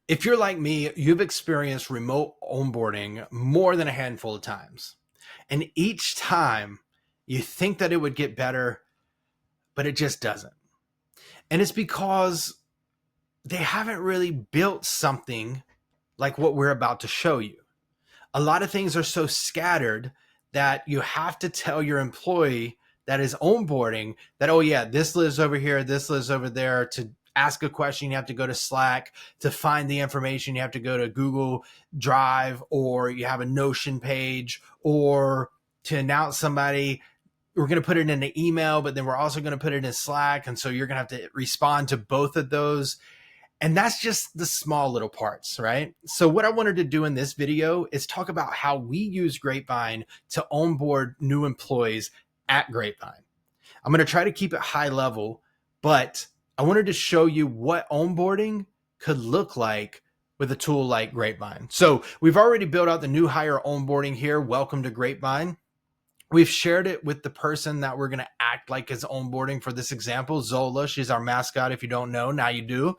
If you're like me, you've experienced remote onboarding more than a handful of times. And each time you think that it would get better, but it just doesn't. And it's because they haven't really built something like what we're about to show you. A lot of things are so scattered that you have to tell your employee that is onboarding that, oh yeah, this lives over here, this lives over there. To ask a question, you have to go to Slack. To find the information, you have to go to Google Drive, or you have a Notion page, or to announce somebody, we're going to put it in an email, but then we're also going to put it in Slack. And so you're going to have to respond to both of those. And that's just the small little parts, right? So what I wanted to do in this video is talk about how we use Grapevine to onboard new employees at Grapevine. I'm going to try to keep it high level, but I wanted to show you what onboarding could look like with a tool like Grapevine. So we've already built out the new hire onboarding here. Welcome to Grapevine. We've shared it with the person that we're going to act like is onboarding for this example, Zola. She's our mascot. If you don't know, now you do.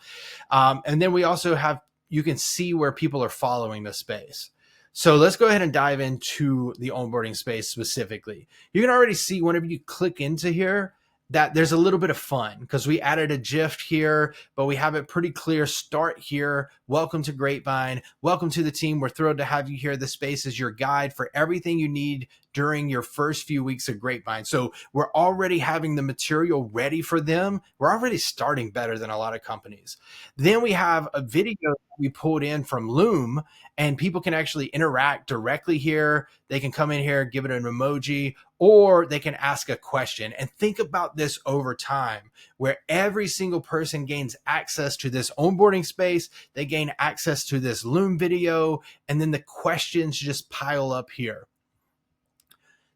And then we also have, you can see where people are following the space. So let's go ahead and dive into the onboarding space specifically. You can already see whenever you click into here that there's a little bit of fun because we added a GIF here, but we have it pretty clear. Start here. Welcome to Grapevine. Welcome to the team. We're thrilled to have you here. The space is your guide for everything you need during your first few weeks of Grapevine. So we're already having the material ready for them. We're already starting better than a lot of companies. Then we have a video we pulled in from Loom, and people can actually interact directly here. They can come in here, give it an emoji, or they can ask a question. And think about this over time, where every single person gains access to this onboarding space. They gain access to this Loom video, and then the questions just pile up here.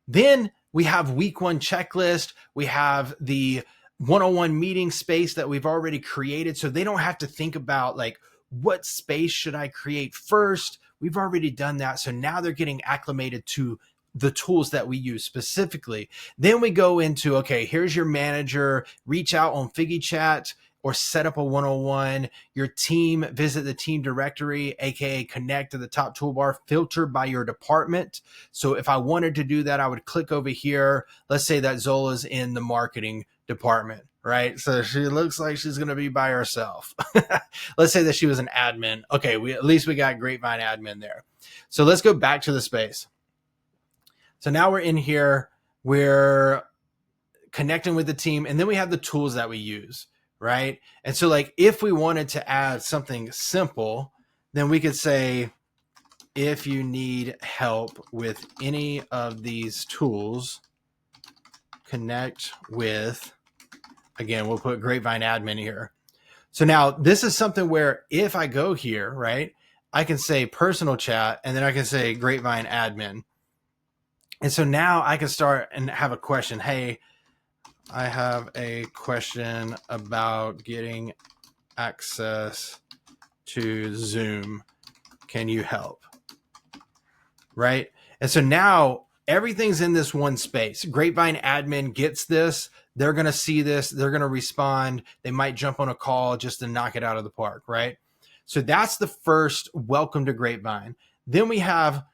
Then we have week one checklist. We have the one-on-one meeting space that we've already created. So they don't have to think about like, what space should I create first? We've already done that. So now they're getting acclimated to the tools that we use specifically. Then we go into, okay, here's your manager, reach out on Figgy Chat or set up a one-on-one, your team, visit the team directory, AKA connect to the top toolbar, filter by your department. So if I wanted to do that, I would click over here. Let's say that Zola's in the marketing department, right? So she looks like she's going to be by herself. Let's say that she was an admin. Okay, at least we got Grapevine admin there. So let's go back to the space. So now we're in here, we're connecting with the team, and then we have the tools that we use, right? And so like if we wanted to add something simple, then we could say, if you need help with any of these tools, connect with, again, we'll put Grapevine admin here. So now this is something where if I go here, right, I can say personal chat, and then I can say Grapevine admin. And so now I can start and have a question. Hey, I have a question about getting access to Zoom. Can you help? Right? And so now everything's in this one space. Grapevine admin gets this. They're going to see this. They're going to respond. They might jump on a call just to knock it out of the park, right? So that's the first welcome to Grapevine. Then we have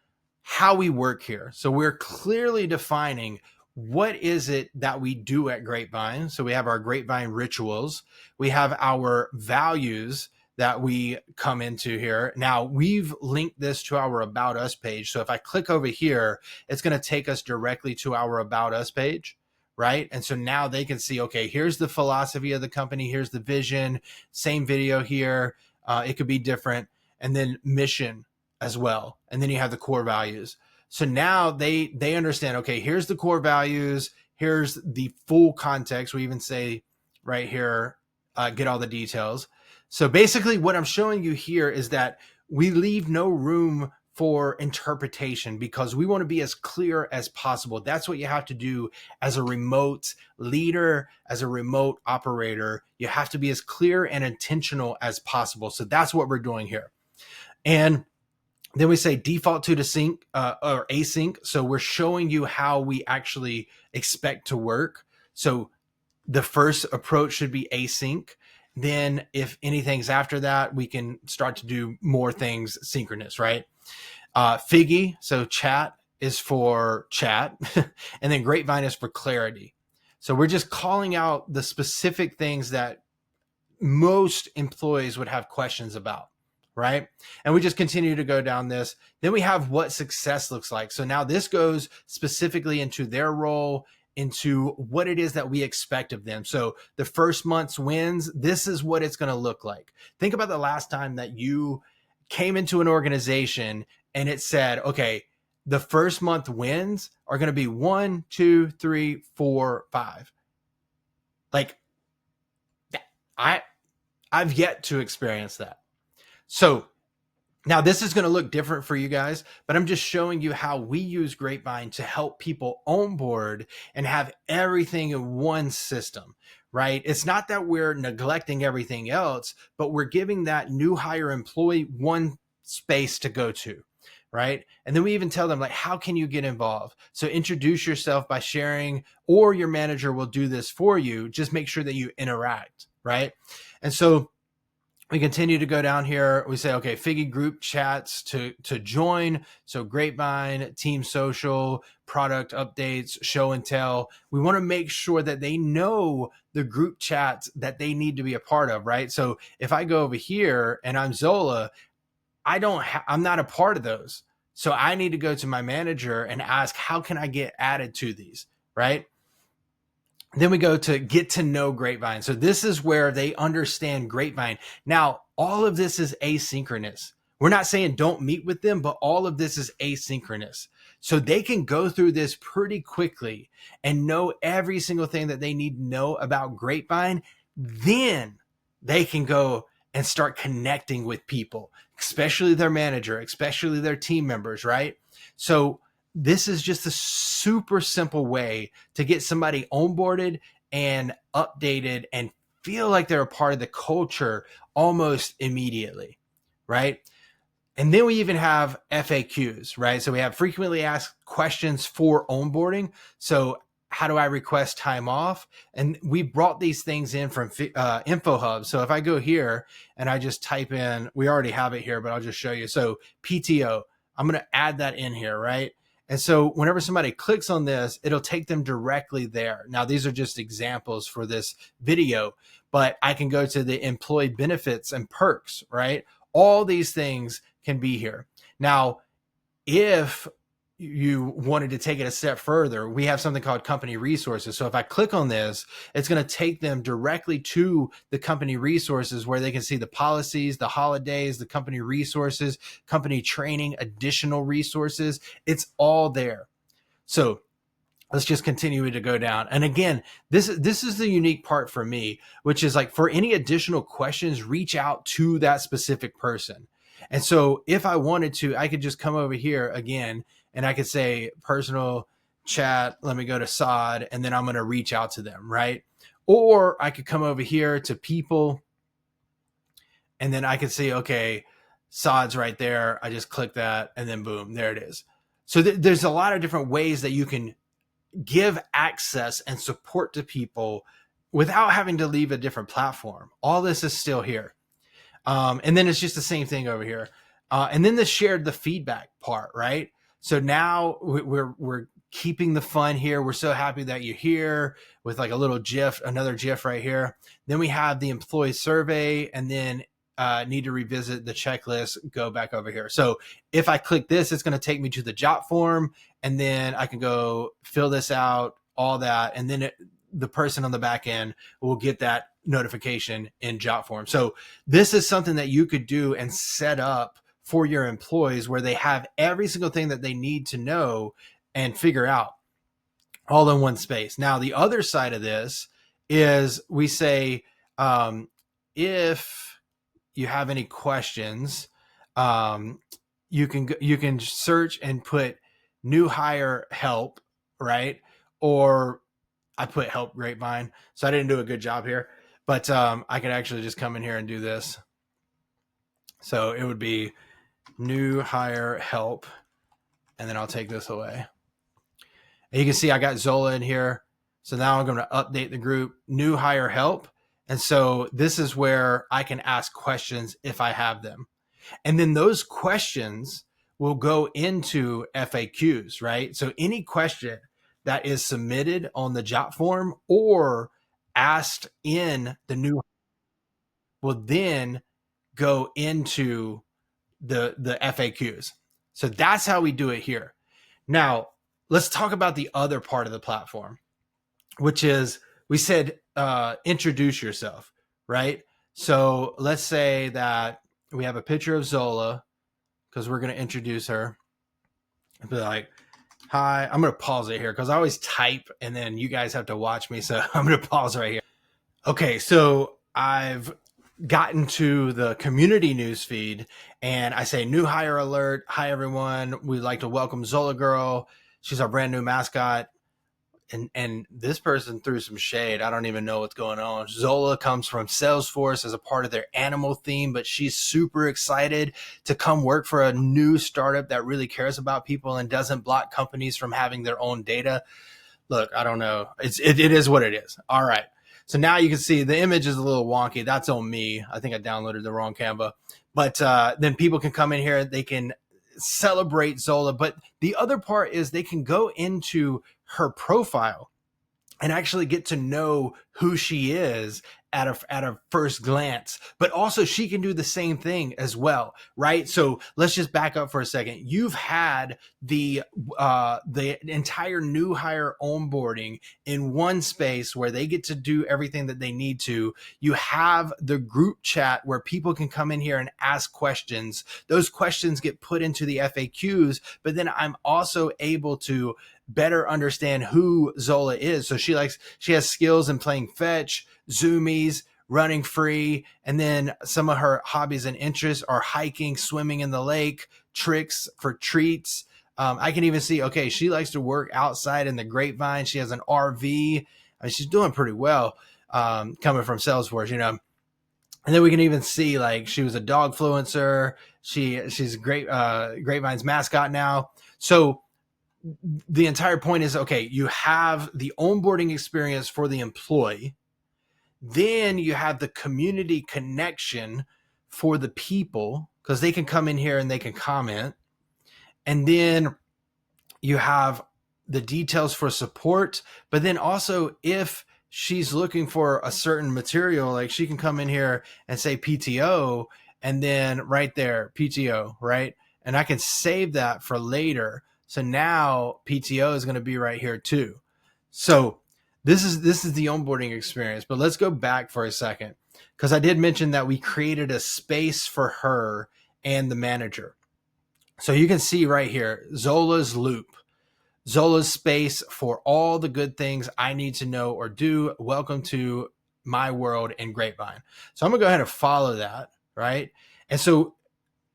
how we work here. So we're clearly defining what is it that we do at Grapevine. So we have our Grapevine rituals. We have our values that we come into here. Now we've linked this to our About Us page. So if I click over here, it's going to take us directly to our About Us page, right? And so now they can see, okay, here's the philosophy of the company. Here's the vision, same video here. It could be different. And then mission as well. And then you have the core values. So now they understand, okay, here's the core values. Here's the full context. We even say right here, get all the details. So basically what I'm showing you here is that we leave no room for interpretation because we want to be as clear as possible. That's what you have to do as a remote leader, as a remote operator. You have to be as clear and intentional as possible. So that's what we're doing here. And then we say default to sync or async. So we're showing you how we actually expect to work. So the first approach should be async. Then if anything's after that, we can start to do more things synchronous, right? Figgy, so chat is for chat, and then Grapevine is for clarity. So we're just calling out the specific things that most employees would have questions about, right? And we just continue to go down this. Then we have what success looks like. So now this goes specifically into their role, into what it is that we expect of them. So the first month's wins, this is what it's going to look like. Think about the last time that you came into an organization and it said, okay, the first month wins are going to be 1, 2, 3, 4, 5. Like, I've yet to experience that. So now this is going to look different for you guys, but I'm just showing you how we use Grapevine to help people onboard and have everything in one system, right? It's not that we're neglecting everything else, but we're giving that new hire employee one space to go to, right? And then we even tell them, like, how can you get involved? So introduce yourself by sharing, or your manager will do this for you. Just make sure that you interact, right? And so we continue to go down here. We say, okay, Figgy group chats to join. So Grapevine, Team Social, product updates, show and tell. We want to make sure that they know the group chats that they need to be a part of, right? So if I go over here and I'm Zola, I'm not a part of those. So I need to go to my manager and ask, how can I get added to these, right? Then we go to get to know Grapevine. So this is where they understand Grapevine. Now, all of this is asynchronous. We're not saying don't meet with them, but all of this is asynchronous. So they can go through this pretty quickly and know every single thing that they need to know about Grapevine. Then they can go and start connecting with people, especially their manager, especially their team members, right? So this is just a super simple way to get somebody onboarded and updated and feel like they're a part of the culture almost immediately, right? And then we even have FAQs, right? So we have frequently asked questions for onboarding. So how do I request time off? And we brought these things in from Info Hub. So if I go here and I just type in, we already have it here, but I'll just show you. So PTO, I'm going to add that in here, right? And so whenever somebody clicks on this, it'll take them directly there. Now, these are just examples for this video, but I can go to the employee benefits and perks, right? All these things can be here. Now, if you wanted to take it a step further, we have something called company resources. So if I click on this, it's going to take them directly to the company resources where they can see the policies, the holidays, the company resources, company training, additional resources. It's all there. So let's just continue to go down. And again, this is the unique part for me, which is like, for any additional questions, reach out to that specific person. And so if I wanted to, I could just come over here again and I could say personal chat, let me go to Sod, and then I'm going to reach out to them, right? Or I could come over here to people and then I could see, okay, Sod's right there. I just click that and then boom, there it is. So there's a lot of different ways that you can give access and support to people without having to leave a different platform. All this is still here. And then it's just the same thing over here. And then the feedback part, right? So now we're keeping the fun here. We're so happy that you're here with like a little GIF, another GIF right here. Then we have the employee survey, and then need to revisit the checklist, go back over here. So if I click this, it's going to take me to the job form, and then I can go fill this out, all that. And then the person on the back end will get that notification in job form. So this is something that you could do and set up for your employees where they have every single thing that they need to know and figure out all in one space. Now, the other side of this is we say, if you have any questions, you can search and put new hire help, right? Or I put help Grapevine. So I didn't do a good job here, but I could actually just come in here and do this. So it would be new hire help, and then I'll take this away. And you can see I got Zola in here. So now I'm going to update the group, new hire help. And so this is where I can ask questions if I have them. And then those questions will go into FAQs, right? So any question that is submitted on the job form or asked in the new will then go into the FAQs. So that's how we do it here. Now, let's talk about the other part of the platform, which is we said introduce yourself, right? So let's say that we have a picture of Zola because we're going to introduce her. Be like, hi, I'm going to pause it here because I always type and then you guys have to watch me. So I'm going to pause right here. Okay, so I've gotten to the community news feed and I say new hire alert. Hi, everyone. We'd like to welcome Zola Girl. She's our brand new mascot. And this person threw some shade. I don't even know what's going on. Zola comes from Salesforce as a part of their animal theme, but she's super excited to come work for a new startup that really cares about people and doesn't block companies from having their own data. Look, I don't know. It is what it is. All right. So now you can see the image is a little wonky. That's on me. I think I downloaded the wrong Canva. But then people can come in here. They can celebrate Zola. But the other part is they can go into her profile and actually get to know who she is at a first glance. But also she can do the same thing as well, right? So let's just back up for a second. You've had the entire new hire onboarding in one space where they get to do everything that they need to. You have the group chat where people can come in here and ask questions. Those questions get put into the FAQs, but then I'm also able to better understand who Zola is. So she has skills in playing fetch, zoomies, running free, and then some of her hobbies and interests are hiking, swimming in the lake, tricks for treats. I can even see, okay, she likes to work outside in the Grapevine. She has an RV. I mean, she's doing pretty well coming from Salesforce, you know. And then we can even see like she was a dog fluencer. She's a great Grapevine's mascot now. So the entire point is, okay, you have the onboarding experience for the employee. Then you have the community connection for the people because they can come in here and they can comment. And then you have the details for support. But then also if she's looking for a certain material, like she can come in here and say PTO and then right there, PTO, right? And I can save that for later. So now PTO is going to be right here too. So this is the onboarding experience, but let's go back for a second because I did mention that we created a space for her and the manager. So you can see right here, Zola's loop, Zola's space for all the good things I need to know or do. Welcome to my world in Grapevine. So I'm gonna go ahead and follow that, right? And so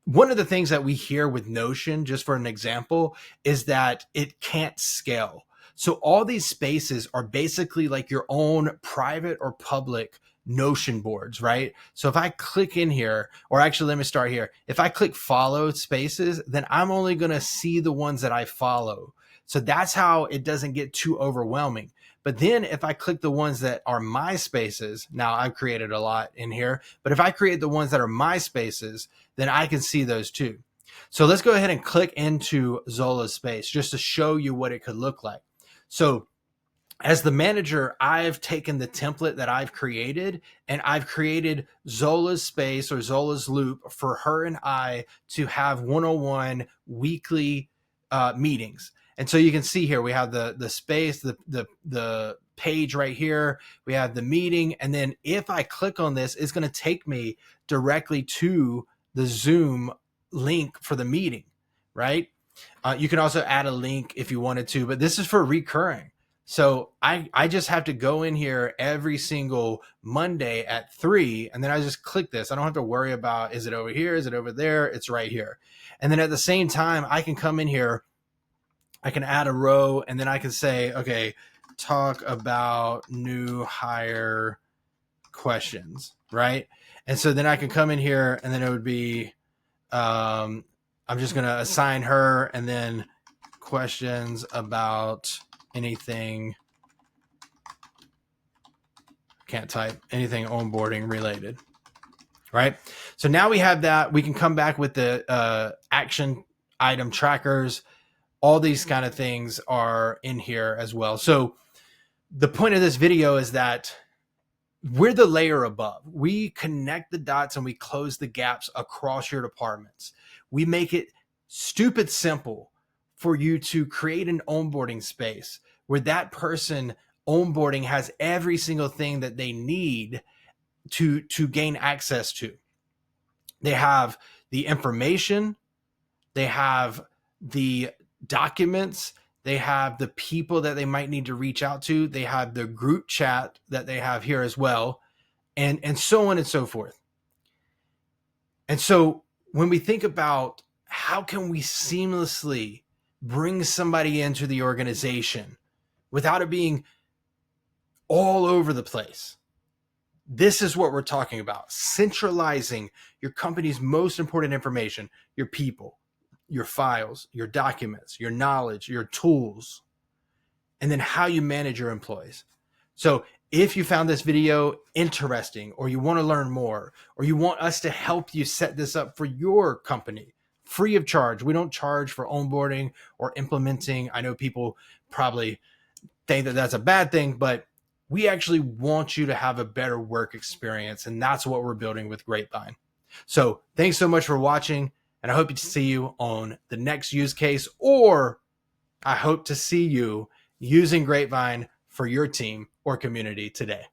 one of the things that we hear with Notion, just for an example, is that it can't scale. So all these spaces are basically like your own private or public Notion boards, right? So if I click in here, or actually let me start here. If I click follow spaces, then I'm only going to see the ones that I follow. So that's how it doesn't get too overwhelming. But then if I click the ones that are my spaces, now I've created a lot in here, but if I create the ones that are my spaces, then I can see those too. So let's go ahead and click into Zola's space just to show you what it could look like. So as the manager, I've taken the template that I've created and I've created Zola's space or Zola's loop for her and I to have one-on-one weekly meetings. And so you can see here, we have the space, the page right here. We have the meeting. And then if I click on this, it's going to take me directly to the Zoom link for the meeting, right? You can also add a link if you wanted to, but this is for recurring. So I just have to go in here every single Monday at 3, and then I just click this. I don't have to worry about, is it over here? Is it over there? It's right here. And then at the same time, I can come in here, I can add a row, and then I can say, okay, talk about new hire questions, right? And so then I can come in here, and then it would be, I'm just going to assign her, and then questions about anything. can't type anything onboarding related, right? So now we have that. We can come back with the action item trackers. All these kind of things are in here as well. So the point of this video is that we're the layer above. We connect the dots and we close the gaps across your departments. We make it stupid simple for you to create an onboarding space where that person onboarding has every single thing that they need to gain access to. They have the information, they have the documents, they have the people that they might need to reach out to, they have the group chat that they have here as well, and so on and so forth. And so when we think about how can we seamlessly bring somebody into the organization without it being all over the place, this is what we're talking about: centralizing your company's most important information, your people, your files, your documents, your knowledge, your tools, and then how you manage your employees. So if you found this video interesting, or you want to learn more, or you want us to help you set this up for your company free of charge — we don't charge for onboarding or implementing. I know people probably think that that's a bad thing, but we actually want you to have a better work experience, and that's what we're building with Grapevine. So thanks so much for watching, and I hope to see you on the next use case, or I hope to see you using Grapevine for your team or community today.